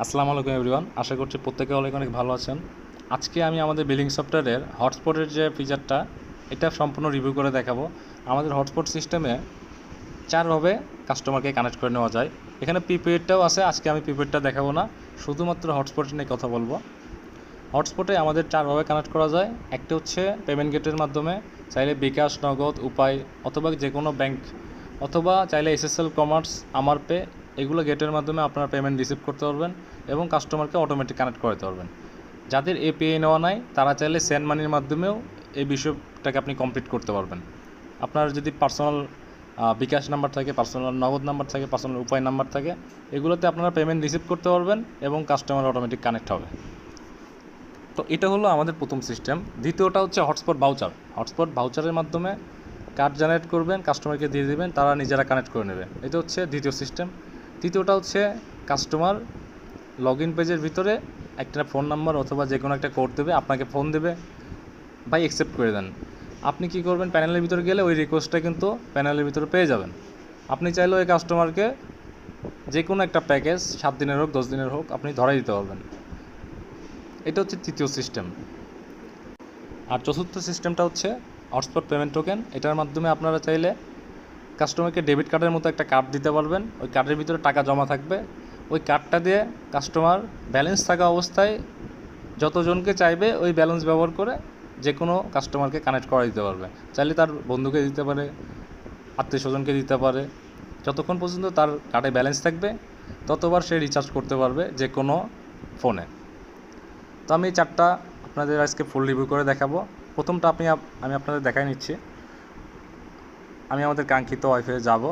আসসালামু আলাইকুম এভরিওয়ান, আশা করছি প্রত্যেকে অনেক অনেক ভালো আছেন। আজকে আমি আমাদের বিলিং সফটওয়্যারের হটস্পটের যে ফিচারটা এটা সম্পূর্ণ রিভিউ করে দেখাবো। আমাদের হটস্পট সিস্টেমে চারভাবে কাস্টমারকে কানেক্ট করে নেওয়া যায়। এখানে প্রিপেডটাও আছে, আজকে আমি প্রিপেডটা দেখাবো না, শুধুমাত্র হটস্পট নিয়ে কথা বলবো। হটস্পটে আমাদের চারভাবে কানেক্ট করা যায়। একটা হচ্ছে পেমেন্ট গেটের মাধ্যমে, চাইলে বিকাশ, নগদ, উপায় অথবা যে কোনো ব্যাংক, অথবা চাইলে এসএসএল কমার্স, আমার পে, এগুলো গেটের মাধ্যমে আপনারা পেমেন্ট রিসিভ করতে পারবেন এবং কাস্টমারকে অটোমেটিক কানেক্ট করাতে পারবেন। যাদের এপিআই নেওয়া নাই তারা চাইলে সেন্ড মানির মাধ্যমেও এই বিষয়টাকে আপনি কমপ্লিট করতে পারবেন। আপনার যদি পার্সোনাল বিকাশ নাম্বার থাকে, পার্সোনাল নগদ নাম্বার থাকে, পার্সোনাল উপায় নাম্বার থাকে, এগুলোতে আপনারা পেমেন্ট রিসিভ করতে পারবেন এবং কাস্টমার অটোমেটিক কানেক্ট হবে। তো এটা হলো আমাদের প্রথম সিস্টেম। দ্বিতীয়টা হচ্ছে হটস্পট ভাউচার। হটস্পট ভাউচারের মাধ্যমে কার্ড জেনারেট করবেন, কাস্টমারকে দিয়ে দেবেন, তারা নিজেরা কানেক্ট করে নেবে। এটা হচ্ছে দ্বিতীয় সিস্টেম। তৃতীয়টা হচ্ছে কাস্টমার লগ ইন পেজের ভিতরে একটা ফোন নাম্বার অথবা যে কোনো একটা কোড দেবে, আপনাকে ফোন দেবে, ভাই অ্যাকসেপ্ট করে দেন। আপনি কি করবেন, প্যানেলের ভিতরে গেলে ওই রিকোয়েস্টটা কিন্তু প্যানেলের ভিতরে পেয়ে যাবেন। আপনি চাইলেও ওই কাস্টমারকে যে কোনো একটা প্যাকেজ 7 দিনের হোক 10 দিনের হোক আপনি ধরাই দিতে পারবেন। এটা হচ্ছে তৃতীয় সিস্টেম। আর চতুর্থ সিস্টেমটা হচ্ছে হটস্পট পেমেন্ট টোকেন। এটার মাধ্যমে আপনারা চাইলে কাস্টমারকে ডেবিট কার্ডের মতো একটা কার্ড দিতে পারবেন। ওই কার্ডের ভিতরে টাকা জমা থাকবে। ওই কার্ডটা দিয়ে কাস্টমার ব্যালেন্স থাকা অবস্থায় যতজনকে চাইবে ওই ব্যালেন্স ব্যবহার করে যে কোনো কাস্টমারকে কানেক্ট করা দিতে পারবে। চাইলে তার বন্ধুকে দিতে পারে, আত্মীয় স্বজনকে দিতে পারে। যতক্ষণ পর্যন্ত তার কার্ডে ব্যালেন্স থাকবে ততবার সে রিচার্জ করতে পারবে যে কোনো ফোনে। তো আমি এই চারটা আপনাদের আজকে ফুল রিভিউ করে দেখাবো। প্রথমটা আমি আপনাদের দেখাই নিচ্ছি। আমি আমাদের কাঙ্ক্ষিত ওয়াইফাইয়ে যাব।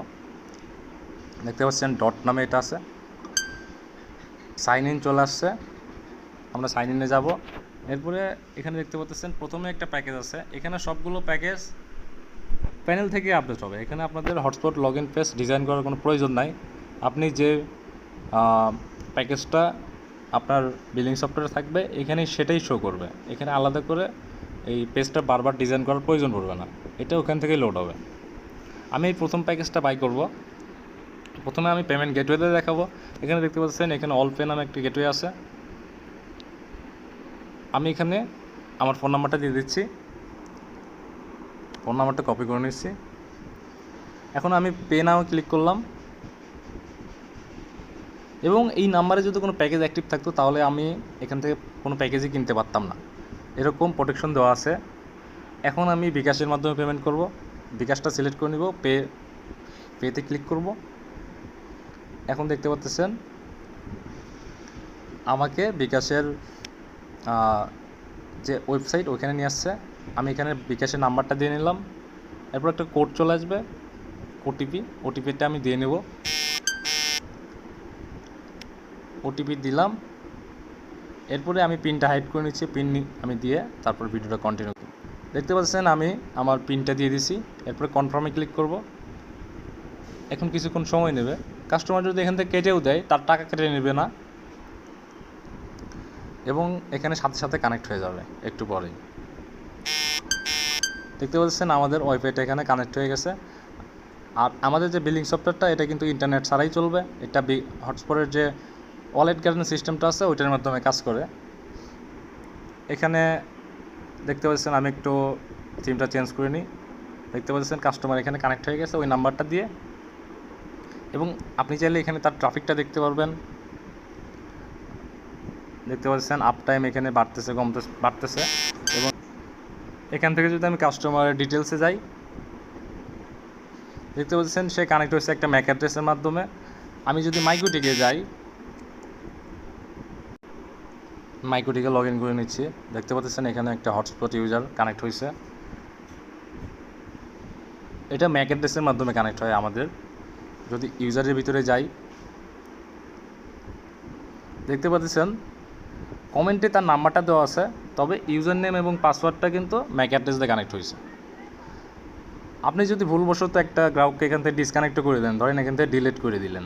দেখতে পাচ্ছেন ডট নামে এটা আছে, সাইন ইন চলে আসছে। আমরা সাইন ইনে যাব। এরপরে এখানে দেখতে পাচ্ছেন প্রথমে একটা প্যাকেজ আছে। এখানে সবগুলো প্যাকেজ প্যানেল থেকে আপডেট হবে। এখানে আপনাদের hotspot log in page design করার কোনো প্রয়োজন নাই। আপনি যে প্যাকেজটা আপনার বিলিং সফটওয়্যারে থাকবে এখানে সেটাই শো করবে। এখানে আলাদা করে এই পেজটা বারবার ডিজাইন করার প্রয়োজন পড়বে না, এটা ওখান থেকেই লোড হবে। আমি এই প্রথম প্যাকেজটা বাই করব। প্রথমে আমি পেমেন্ট গেটওয়েতে দেখাবো। এখানে দেখতে পাচ্ছেন এখানে অল পে নামে একটি গেটওয়ে আছে। আমি এখানে আমার ফোন নাম্বারটা দিয়ে দিচ্ছি, ফোন নাম্বারটা কপি করে নিচ্ছি। এখন আমি পে নাও ক্লিক করলাম এবং এই নাম্বারে যদি কোনো প্যাকেজ অ্যাক্টিভ থাকতো তাহলে আমি এখান থেকে কোনো প্যাকেজই কিনতে পারতাম না, এরকম প্রোটেকশন দেওয়া আছে। এখন আমি বিকাশের মাধ্যমে পেমেন্ট করব। বিকাশটা সিলেক্ট করে নিব, পেতে ক্লিক করব। এখন দেখতে পাচ্ছেন আমাকে বিকাশের যে ওয়েবসাইট ওখানে নিয়ে আসছে। আমি এখানে বিকাশের নাম্বারটা দিয়ে নিলাম। এরপর একটা কোড চলে আসবে, ওটিপিটা আমি দিয়ে নেব। ওটিপি দিলাম। এরপরে আমি পিনটা হাইড করে নিচ্ছি। পিন আমি দিয়ে তারপর ভিডিওটা কন্টিনিউ করি। দেখতে পাচ্ছেন আমি আমার পিনটা দিয়ে দিছি। এরপরে কনফার্মে ক্লিক করব। এখন কিছুক্ষণ সময় নেবে। কাস্টমার যদি এখান থেকে কেটেও দেয় তার টাকা কেটে নেবে না এবং এখানে সাথে সাথে কানেক্ট হয়ে যাবে একটু পরেই। দেখতে পাচ্ছেন আমাদের ওয়াইফাইটা এখানে কানেক্ট হয়ে গেছে। আর আমাদের যে বিলিং সফটওয়্যারটা এটা কিন্তু ইন্টারনেট ছাড়াই চলবে। এটা হটস্পটের যে ওয়ালেট গার্ডেন সিস্টেমটা আছে ওইটার মাধ্যমে কাজ করে। এখানে দেখতে পাচ্ছেন আমি একটু থিমটা চেঞ্জ করে নিই। দেখতে পাচ্ছেন কাস্টমার এখানে কানেক্ট হয়ে গেছে ওই নাম্বারটা দিয়ে, এবং আপনি চাইলে এখানে তার ট্রাফিকটা দেখতে পারবেন। দেখতে পাচ্ছেন আপ টাইম এখানে বাড়তেছে। এবং এখান থেকে যদি আমি কাস্টমারের ডিটেলসে যাই, দেখতে পাচ্ছেন সে কানেক্ট হয়েছে একটা ম্যাক অ্যাড্রেসের মাধ্যমে। আমি যদি মাইক্রোটিকে যাই, মাইক্রোটিকে লগ ইন করে নিচ্ছি। দেখতে পাচ্ছেন এখানে একটা হটস্পট ইউজার কানেক্ট হয়েছে। এটা ম্যাক অ্যাড্রেসের মাধ্যমে কানেক্ট হয় আমাদের। যদি ইউজারের ভিতরে যাই, দেখতে পাচ্ছেন কমেন্টে তার নাম্বারটা দেওয়া আছে, তবে ইউজার নেম এবং পাসওয়ার্ডটা কিন্তু ম্যাক অ্যাড্রেস দিয়ে কানেক্ট হয়েছে। আপনি যদি ভুলবশত একটা গ্রাহককে এখান থেকে ডিসকানেক্ট করে দেন, ধরেন এখান থেকে ডিলিট করে দিলেন,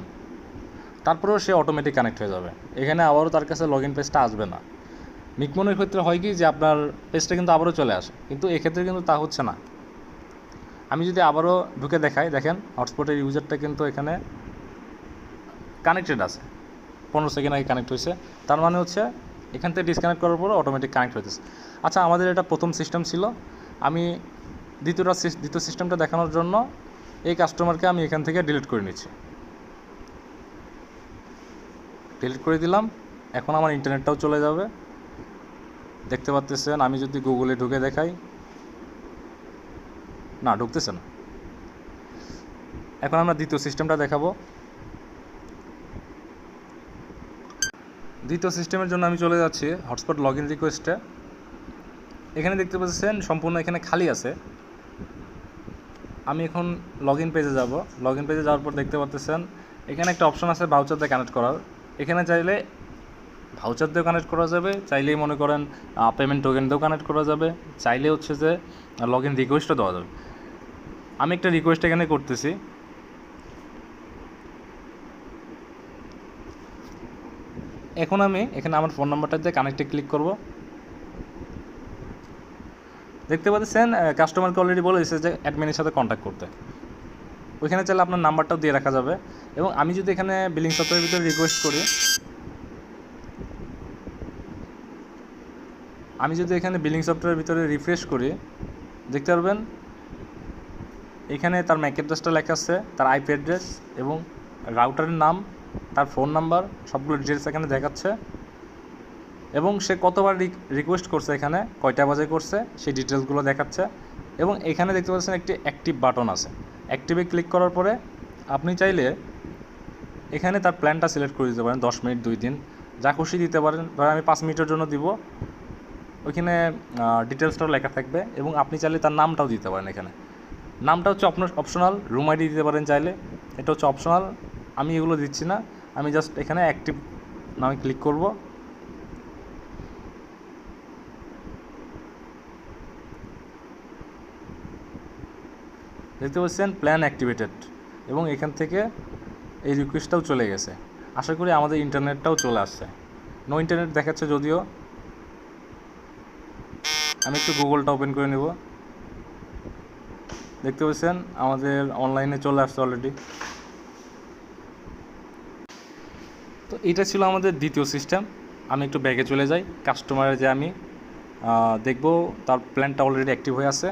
তারপরেও সে অটোমেটিক কানেক্ট হয়ে যাবে। এখানে আবারও তার কাছে লগ ইন পেজটা আসবে না। মিকমনের ক্ষেত্রে হয় কি যে আপনার পেজটা কিন্তু আবারও চলে আসে, কিন্তু এক্ষেত্রে কিন্তু তা হচ্ছে না। আমি যদি আবারও ঢুকে দেখাই, দেখেন হটস্পটের ইউজারটা কিন্তু এখানে কানেক্টেড আছে। 15 সেকেন্ড আগে কানেক্ট হয়েছে, তার মানে হচ্ছে এখান থেকে ডিসকানেক্ট করার পরে অটোমেটিক কানেক্ট হইতেছে। আচ্ছা, আমাদের এটা প্রথম সিস্টেম ছিল। আমি দ্বিতীয় সিস্টেমটা দেখানোর জন্য এই কাস্টমারকে আমি এখান থেকে ডিলিট করে নিচ্ছি। ডিলিট করে দিলাম। এখন আমার ইন্টারনেটটাও চলে যাবে। দেখতে পাচ্ছেন, আমি যদি গুগলে ঢুকে দেখাই, না ঢুকতেছে না। এখন আমরা দ্বিতীয় সিস্টেমটা দেখাবো। দ্বিতীয় সিস্টেমের জন্য আমি চলে যাচ্ছি হটস্পট লগ ইন রিকোয়েস্টে। এখানে দেখতে পাচ্ছেন সম্পূর্ণ এখানে খালি আছে। আমি এখন লগ ইন পেজে যাব। লগ ইন পেজে যাওয়ার পর দেখতে পাচ্ছেন এখানে একটা অপশন আছে ভাউচার দিয়ে কানেক্ট করার। এখানে চাইলে ভাউচার দিয়েও কানেক্ট করা যাবে, চাইলেই মনে করেন পেমেন্ট টোকেন দিয়েও কানেক্ট করা যাবে, চাইলে হচ্ছে যে লগ ইন রিকোয়েস্টও দেওয়া যাবে। আমি একটা রিকোয়েস্ট এখানে করতেছি। এখন আমি এখানে আমার ফোন নাম্বারটা দিয়ে কানেক্টে ক্লিক করব। দেখতে পাচ্ছেন কাস্টমারকে অলরেডি বলে দিয়েছে যে অ্যাডমিনের সাথে কন্ট্যাক্ট করতে। ওইখানে চাইলে আপনার নাম্বারটাও দিয়ে রাখা যাবে। এবং আমি যদি এখানে বিলিং সফটওয়্যারের ভিতরে রিকোয়েস্ট করি, আমি যদি এখানে বিলিং সফটওয়্যারের ভিতরে রিফ্রেশ করি, দেখতে পারবেন এখানে তার ম্যাক অ্যাড্রেসটা লেখা আছে, তার আইপি অ্যাড্রেস এবং রাউটারের নাম, তার ফোন নাম্বার, সবগুলো ডিটেলস এখানে দেখাচ্ছে। এবং সে কতবার রিকোয়েস্ট করছে, এখানে কয়টা বাজে করছে, সেই ডিটেলসগুলো দেখাচ্ছে। এবং এখানে দেখতে পাচ্ছেন একটি অ্যাক্টিভ বাটন আছে। অ্যাক্টিভে ক্লিক করার পরে আপনি চাইলে এখানে তার প্ল্যানটা সিলেক্ট করে দিতে পারেন, 10 মিনিট, 2 দিন, যা খুশি দিতে পারেন। ধরেন আমি 5 মিনিটের জন্য দিব। ওইখানে ডিটেলসটাও লেখা থাকবে এবং আপনি চাইলে তার নামটাও দিতে পারেন। এখানে নামটা হচ্ছে অপশনাল, রুম আইডি দিতে পারেন চাইলে, এটা হচ্ছে অপশনাল। আমি এগুলো দিচ্ছি না, আমি জাস্ট এখানে অ্যাক্টিভ নামে ক্লিক করব। দেখতে পাচ্ছেন প্ল্যান অ্যাক্টিভেটেড এবং এখান থেকে এই রিকোয়েস্টটাও চলে গেছে। আশা করি আমাদের ইন্টারনেটটাও চলে আসছে। নো ইন্টারনেট দেখাচ্ছে যদিও। আমি একটু গুগলটা ওপেন করে নেব। দেখতে পাচ্ছেন আমাদের অনলাইনে চলে আসছে অলরেডি। তো এটা ছিল আমাদের দ্বিতীয় সিস্টেম। আমি একটু ব্যাগে চলে যাই। কাস্টমারের যে আমি দেখব তার প্ল্যানটা অলরেডি অ্যাক্টিভ হয়ে আছে।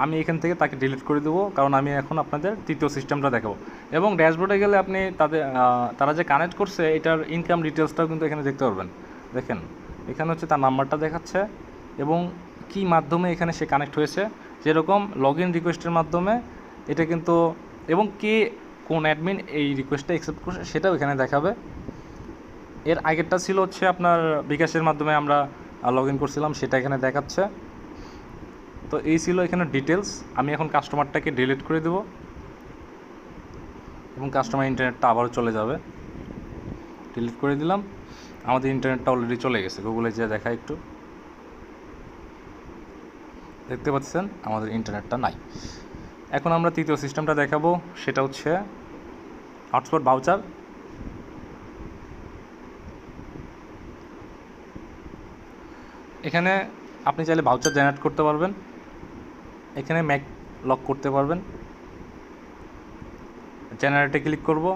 আমি এখান থেকে তাকে ডিলিট করে দেবো, কারণ আমি এখন আপনাদের তৃতীয় সিস্টেমটা দেখাবো। এবং ড্যাশবোর্ডে গেলে আপনি তারা যে কানেক্ট করছে এটার ইনকাম ডিটেলসটাও কিন্তু এখানে দেখতে পারবেন। দেখেন এখানে হচ্ছে তার নাম্বারটা দেখাচ্ছে এবং কী মাধ্যমে এখানে সে কানেক্ট হয়েছে, যেরকম লগ ইন রিকোয়েস্টের মাধ্যমে এটা কিন্তু, এবং কে কোন অ্যাডমিন এই রিকোয়েস্টটা অ্যাকসেপ্ট করছে সেটাও এখানে দেখাবে। এর আগেরটা ছিল হচ্ছে আপনার বিকাশের মাধ্যমে আমরা লগ ইন করছিলাম, সেটা এখানে দেখাচ্ছে। তো এই ছিল এখানে ডিটেলস। আমি এখন কাস্টমারটাকে ডিলিট করে দেব এবং কাস্টমার ইন্টারনেটটা আবারও চলে যাবে। ডিলিট করে দিলাম। আমাদের ইন্টারনেটটা অলরেডি চলে গেছে। গুগলে যেয়ে দেখা একটু, দেখতে পাচ্ছেন আমাদের ইন্টারনেটটা নাই। এখন আমরা তৃতীয় সিস্টেমটা দেখাবো, সেটা হচ্ছে হটস্পট ভাউচার। এখানে আপনি চাইলে ভাউচার জেনারেট করতে পারবেন। এখানে ম্যাক লক করতে পারবেন। জেনারেটে ক্লিক করব,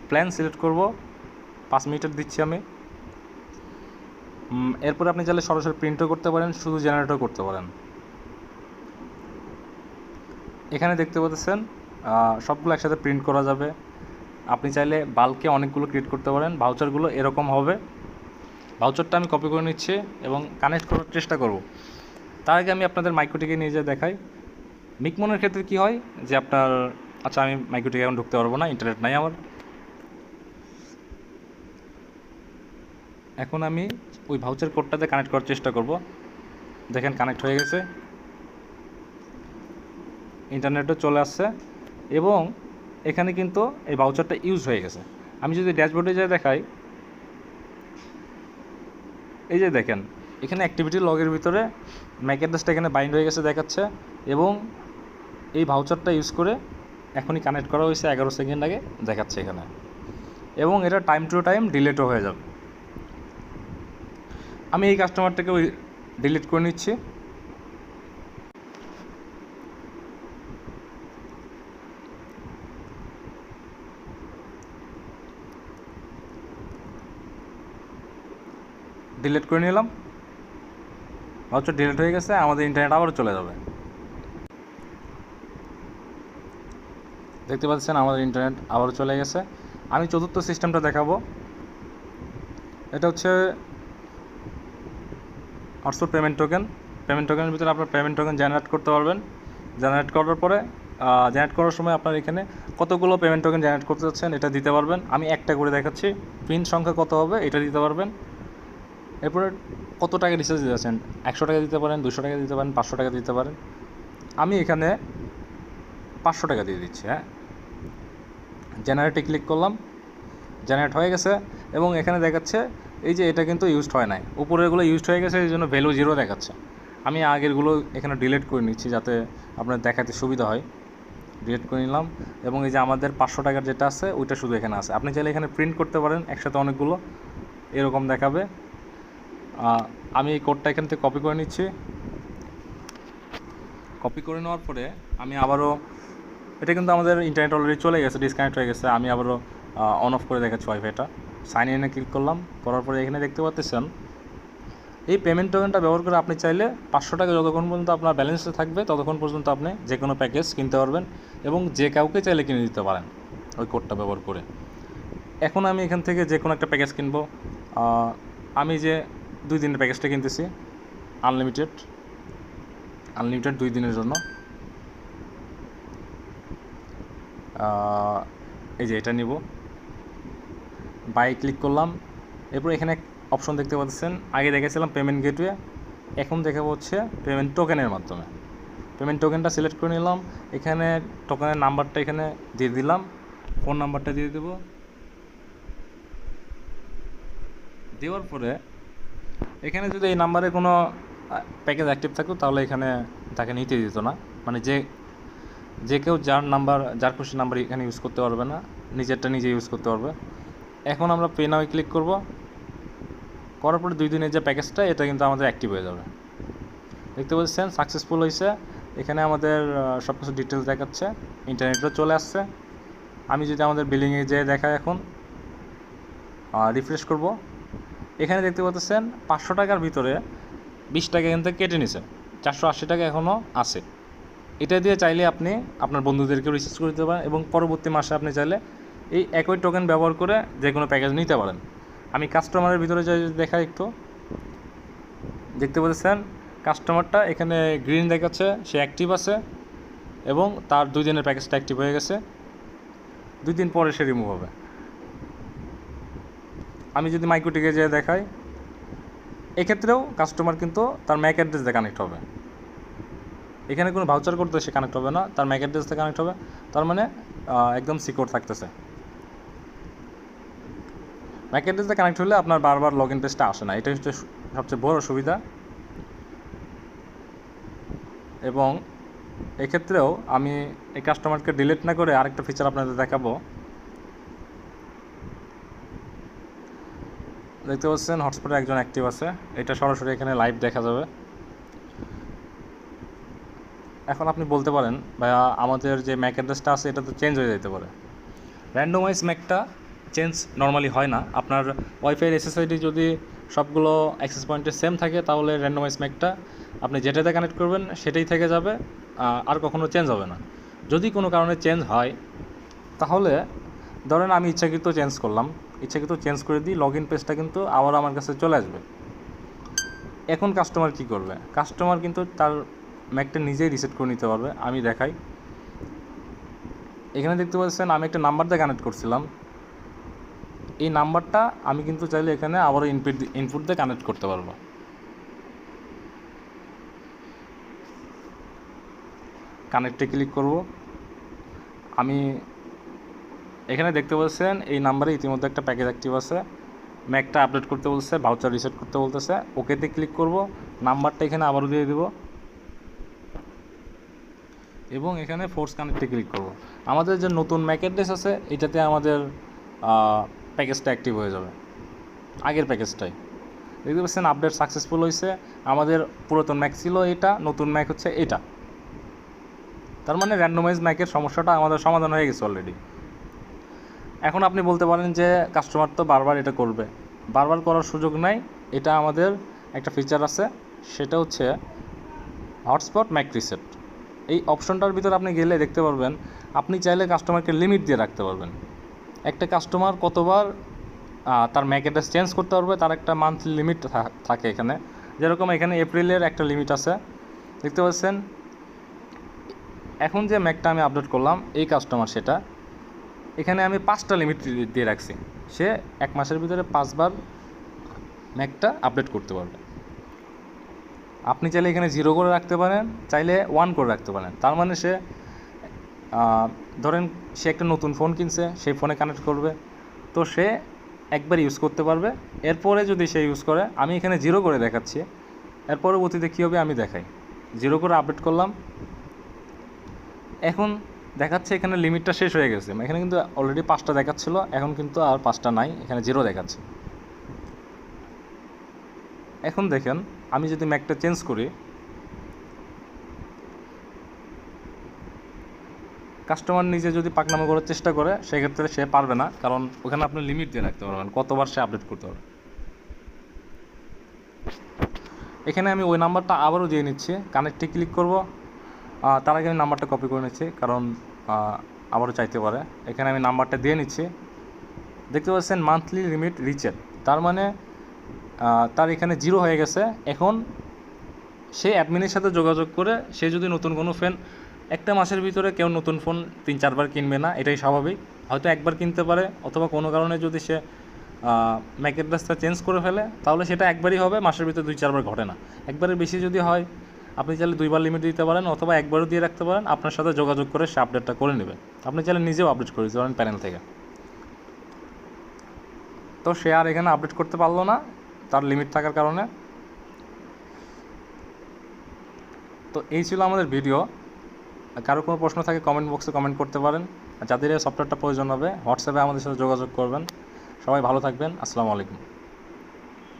প্ল্যান সিলেক্ট করব, 5 মিনিটের দিচ্ছি আমি। এরপরে আপনি চাইলে সরাসরি প্রিন্টও করতে পারেন, শুধু জেনারেটও করতে পারেন। এখানে দেখতে পাচ্ছেন সবগুলো একসাথে প্রিন্ট করা যাবে। আপনি চাইলে বাল্কে অনেকগুলো ক্রিয়েট করতে পারেন। ভাউচারগুলো এরকম হবে। ভাউচারটা আমি কপি করে নিচ্ছি এবং কানেক্ট করার চেষ্টা করব। তার আগে আমি আপনাদের মাইক্রোটিকে নিয়ে যেয়ে দেখাই। মিকমনের ক্ষেত্রে কি হয় যে আপনার, আচ্ছা আমি মাইক্রোটিকে এখন ঢুকতে পারবো না, ইন্টারনেট নাই আমার। এখন আমি ওই ভাউচার কোডটাতে কানেক্ট করার চেষ্টা করব। দেখেন কানেক্ট হয়ে গেছে, ইন্টারনেটও চলে আসছে এবং এখানে কিন্তু এই ভাউচারটা ইউজ হয়ে গেছে। আমি যদি ড্যাশবোর্ডে যাই দেখাই, এই যে দেখেন এখানে অ্যাক্টিভিটি লগের ভিতরে ম্যাক অ্যাড্রেসটা এখানে বাইন্ড হয়ে গেছে দেখাচ্ছে এবং এই ভাউচারটা ইউজ করে এখনই কানেক্ট করা হয়েছে 11 সেকেন্ড আগে দেখাচ্ছে এখানে, এবং এটা টাইম টু টাইম ডিলিটও হয়ে যাবে। আমি এই কাস্টমারটাকে ওই ডিলিট করে নিচ্ছি। ডিলিট করে নিলাম, ভাউচার ডিলিট হয়ে গেছে। আমাদের ইন্টারনেট আবারও চলে যাবে। দেখতে পাচ্ছেন আমাদের ইন্টারনেট আবারও চলে গেছে। আমি চতুর্থ সিস্টেমটা দেখাবো। এটা হচ্ছে হটস্পট পেমেন্ট টোকেন। পেমেন্ট টোকেনের ভিতরে আপনার পেমেন্ট টোকেন জেনারেট করতে পারবেন। জেনারেট করার পরে জেনারেট করার সময় আপনার এখানে কতগুলো পেমেন্ট টোকেন জেনারেট করতে যাচ্ছেন এটা দিতে পারবেন। আমি একটা করে দেখাচ্ছি। পিন সংখ্যা কত হবে এটা দিতে পারবেন। এরপরে কত টাকা রিচার্জ দিতে যাচ্ছেন, 100 টাকা দিতে পারেন, 200 টাকা দিতে পারেন, 500 টাকা দিতে পারেন। আমি এখানে 500 টাকা দিয়ে দিচ্ছি। হ্যাঁ, জেনারেটে ক্লিক করলাম, জেনারেট হয়ে গেছে এবং এখানে দেখাচ্ছে এই যে এটা কিন্তু ইউজড হয় নাই, উপরেরগুলো ইউজড হয়ে গেছে, এই জন্য ভ্যালু 0 দেখাচ্ছে। আমি আগেরগুলো এখানে ডিলিট করে নিচ্ছি যাতে আপনার দেখাতে সুবিধা হয়। ডিলিট করে নিলাম এবং এই যে আমাদের 500 টাকার যেটা আছে ওইটা শুধু এখানে আছে। আপনি চাইলে এখানে প্রিন্ট করতে পারেন একসাথে অনেকগুলো, এরকম দেখাবে। আমি এই কোডটা এখান থেকে কপি করে নিচ্ছি। কপি করে নেওয়ার পরে আমি আবারও, এটা কিন্তু আমাদের ইন্টারনেট অলরেডি চলে গেছে, ডিসকানেক্ট হয়ে গেছে। আমি আবারও অন অফ করে দেখাচ্ছি ওয়াইফাইটা। সাইন ইনে ক্লিক করলাম, করার পরে এখানে দেখতে পাচ্ছেন এই পেমেন্ট টোকেনটা ব্যবহার করে আপনি চাইলে 500 টাকা যতক্ষণ পর্যন্ত আপনার ব্যালেন্সে থাকবে ততক্ষণ পর্যন্ত আপনি যে কোনো প্যাকেজ কিনতে পারবেন এবং যে কাউকে চাইলে কিনে দিতে পারেন ওই কোডটা ব্যবহার করে। এখন আমি এখান থেকে যে কোনো একটা প্যাকেজ কিনবো। আমি যে 2 দিনের প্যাকেজটা কিনতেছি, আনলিমিটেড 2 দিনের জন্য। এই যে এটা নিব, বাই ক্লিক করলাম। এরপর এখানে অপশন দেখতে পাচ্ছেন, আগে দেখেছিলাম পেমেন্ট গেটওয়ে, এখন দেখাবো হচ্ছে পেমেন্ট টোকেনের মাধ্যমে। পেমেন্ট টোকেনটা সিলেক্ট করে নিলাম, এখানে টোকেনের নাম্বারটা এখানে দিয়ে দিলাম, ফোন নাম্বারটা দিয়ে দেবো। দেওয়ার পরে এখানে যদি এই নাম্বারে কোনো প্যাকেজ অ্যাক্টিভ থাকতো তাহলে এখানে তাকে নিতে দিত না, মানে যে কেউ যার খুশি নাম্বার এখানে ইউজ করতে পারবে না, নিজেরটা নিজে ইউজ করতে পারবে। এখন আমরা পে নাও ক্লিক করব, করার পরে 2 দিনের যে প্যাকেজটা এটা কিন্তু আমাদের অ্যাক্টিভ হয়ে যাবে। দেখতে পাচ্ছেন সাকসেসফুল হয়েছে। এখানে আমাদের সব কিছু ডিটেলস দেখাচ্ছে, ইন্টারনেটও চলে আসছে। আমি যদি আমাদের বিলিংয়ে যেয়ে দেখাই, এখন রিফ্রেশ করব, এখানে দেখতে পাচ্ছেন 500 টাকার ভিতরে 20 টাকা এখান থেকে কেটে নিছে, 480 টাকা এখনও আছে। এটা দিয়ে চাইলে আপনি আপনার বন্ধুদেরকেও রিচার্জ করে দিতে পারেন এবং পরবর্তী মাসে আপনি চাইলে এই একই টোকেন ব্যবহার করে যে কোনো প্যাকেজ নিতে পারেন। আমি কাস্টমারের ভিতরে যাই দেখাই একটু, দেখতে পাচ্ছেন কাস্টমারটা এখানে গ্রিন দেখাচ্ছে, সে অ্যাক্টিভ আছে এবং তার 2 দিনের প্যাকেজটা অ্যাক্টিভ হয়ে গেছে। 2 দিন পরে সে রিমুভ হবে। আমি যদি মাইক্রোটিকে যেয়ে দেখাই, এক্ষেত্রেও কাস্টমার কিন্তু তার ম্যাক অ্যাড্রেস দিয়ে কানেক্ট হবে। এখানে কোনো ভাউচার করতে সে কানেক্ট হবে না, তার ম্যাক অ্যাড্রেস দিয়ে কানেক্ট হবে। তার মানে একদম সিকিউর থাকতেছে। ম্যাক অ্যাড্রেস দিয়ে কানেক্ট হলে আপনার বারবার লগ ইন পেজটা আসে না, এটা হচ্ছে সবচেয়ে বড় সুবিধা। এবং এক্ষেত্রেও আমি এই কাস্টমারকে ডিলিট না করে আরেকটা ফিচার আপনাদের দেখাবো। দেখতে পাচ্ছেন হটস্পটে একজন অ্যাক্টিভ আছে, এটা সরাসরি এখানে লাইভ দেখা যাবে। এখন আপনি বলতে পারেন ভাইয়া আমাদের যে ম্যাক অ্যাড্রেসটা আছে এটা তো চেঞ্জ হয়ে যেতে পারে। র্যান্ডমাইজ ম্যাকটা চেঞ্জ নর্মালি হয় না। আপনার ওয়াইফাইয়ের এসএসআইডি যদি সবগুলো অ্যাক্সেস পয়েন্টে সেম থাকে তাহলে র্যান্ডমাইজ ম্যাকটা আপনি যেটাতে কানেক্ট করবেন সেটাই থেকে যাবে, আর কখনো চেঞ্জ হবে না। যদি কোনো কারণে চেঞ্জ হয় তাহলে ধরেন আমি ইচ্ছাকৃত চেঞ্জ করে দিই, লগ ইন পেজটা কিন্তু আবার আমার কাছে চলে আসবে। এখন কাস্টমার কি করবে? কাস্টমার কিন্তু তার ম্যাকটা নিজেই রিসেট করে নিতে পারবে। আমি দেখাই, এখানে দেখতে পাচ্ছেন আমি একটা নাম্বার দিয়ে কানেক্ট করছিলাম, এই নাম্বারটা আমি কিন্তু চাইলে এখানে আবারও ইনপুট দিয়ে কানেক্ট করতে পারবো। কানেক্টে ক্লিক করব, আমি এখানে দেখতে পাচ্ছেন এই নাম্বারে ইতিমধ্যে একটা প্যাকেজ অ্যাক্টিভ আছে, ম্যাকটা আপডেট করতে বলছে, ভাউচার রিসেট করতে বলতেছে, ওকেতে ক্লিক করব, নাম্বারটা এখানে আবারও দিয়ে দেব এবং এখানে ফোর্স কানেক্টে ক্লিক করব। আমাদের যে নতুন ম্যাক অ্যাড্রেস আছে এটাতে আমাদের প্যাকেজটা অ্যাক্টিভ হয়ে যাবে, আগের প্যাকেজটাই। দেখতে পাচ্ছেন আপডেট সাকসেসফুল হয়েছে। আমাদের পুরাতন ম্যাক ছিল এটা, নতুন ম্যাক হচ্ছে এটা। তার মানে র্যান্ডমাইজ ম্যাকের সমস্যাটা আমাদের সমাধান হয়ে গেছে অলরেডি। এখন আপনি বলতে পারেন যে কাস্টমার তো বারবার এটা করবে, বারবার করার সুযোগ নাই। এটা আমাদের একটা ফিচার আছে, সেটা হচ্ছে হটস্পট ম্যাক রিসেট। এই অপশনটার ভিতরে আপনি গেলে দেখতে পারবেন আপনি চাইলে কাস্টমারকে লিমিট দিয়ে রাখতে পারবেন। একটা কাস্টমার কতবার তার ম্যাক অ্যাড্রেস চেঞ্জ করতে পারবে তার একটা মান্থলি লিমিট থাকে এখানে। যেরকম এখানে এপ্রিলের একটা লিমিট আছে, দেখতে পাচ্ছেন। এখন যে ম্যাকটা আমি আপডেট করলাম এই কাস্টমার, সেটা এখানে আমি 5টা লিমিট দিয়ে রাখছি। সে 1 মাসের ভিতরে 5 বার ম্যাকটা আপডেট করতে পারবে। আপনি চাইলে এখানে 0 করে রাখতে পারেন, চাইলে 1 করে রাখতে পারেন। তার মানে সে ধরেন সে একটা নতুন ফোন কিনছে, সেই ফোনে কানেক্ট করবে, তো সে একবার ইউজ করতে পারবে। এরপরে যদি সে ইউজ করে, আমি এখানে 0 করে দেখাচ্ছি, এর পরবর্তীতে কী হবে আমি দেখাই। 0 করে আপডেট করলাম, এখন দেখাচ্ছে এখানে লিমিটটা শেষ হয়ে গেছে। এখানে কিন্তু অলরেডি 5টা দেখাচ্ছিলো, এখন কিন্তু আর 5টা নাই, এখানে 0 দেখাচ্ছে। এখন দেখেন আমি যদি ম্যাকটা চেঞ্জ করি, কাস্টমার নিজে যদি পাকনামা করার চেষ্টা করে সেক্ষেত্রে সে পারবে না, কারণ ওখানে আপনি লিমিট দিয়ে রাখতে পারবেন কতবার সে আপডেট করতে পারবে। এখানে আমি ওই নাম্বারটা আবারও দিয়ে নিচ্ছি, কানেক্টে ক্লিক করব। তার আগে আমি নাম্বারটা কপি করে নিচ্ছি, কারণ আবারও চাইতে পারে। এখানে আমি নাম্বারটা দিয়ে নিচ্ছি, দেখতে পাচ্ছেন মান্থলি লিমিট রিচেড, তার মানে তার এখানে 0 হয়ে গেছে। এখন সে অ্যাডমিনের সাথে যোগাযোগ করে সে যদি নতুন কোনো ফোন, একটা মাসের ভিতরে কেউ নতুন ফোন 3-4 বার কিনবে না, এটাই স্বাভাবিক। হয়তো একবার কিনতে পারে, অথবা কোনো কারণে যদি সে ম্যাক অ্যাড্রেসটা চেঞ্জ করে ফেলে তাহলে সেটা একবারই হবে, মাসের ভিতরে 2-4 বার ঘটে না। একবারের বেশি যদি হয় আপনি চাইলে 2 বার লিমিট দিতে পারেন, অথবা একবারও দিয়ে রাখতে পারেন। আপনার সাথে যোগাযোগ করে সে আপডেটটা করে নেবে। আপনি চাইলে নিজেও আপডেট করে দিতে পারেন প্যানেল থেকে। তো সে আর এখানে আপডেট করতে পারলো না তার লিমিট থাকার কারণে। তো এই ছিল আমাদের ভিডিও। কারো কোনো প্রশ্ন থাকে কমেন্ট বক্সে কমেন্ট করতে পারেন। আর যাদের এই সফটওয়্যারটা প্রয়োজন হবে হোয়াটসঅ্যাপে আমাদের সাথে যোগাযোগ করবেন। সবাই ভালো থাকবেন। আসসালামু আলাইকুম।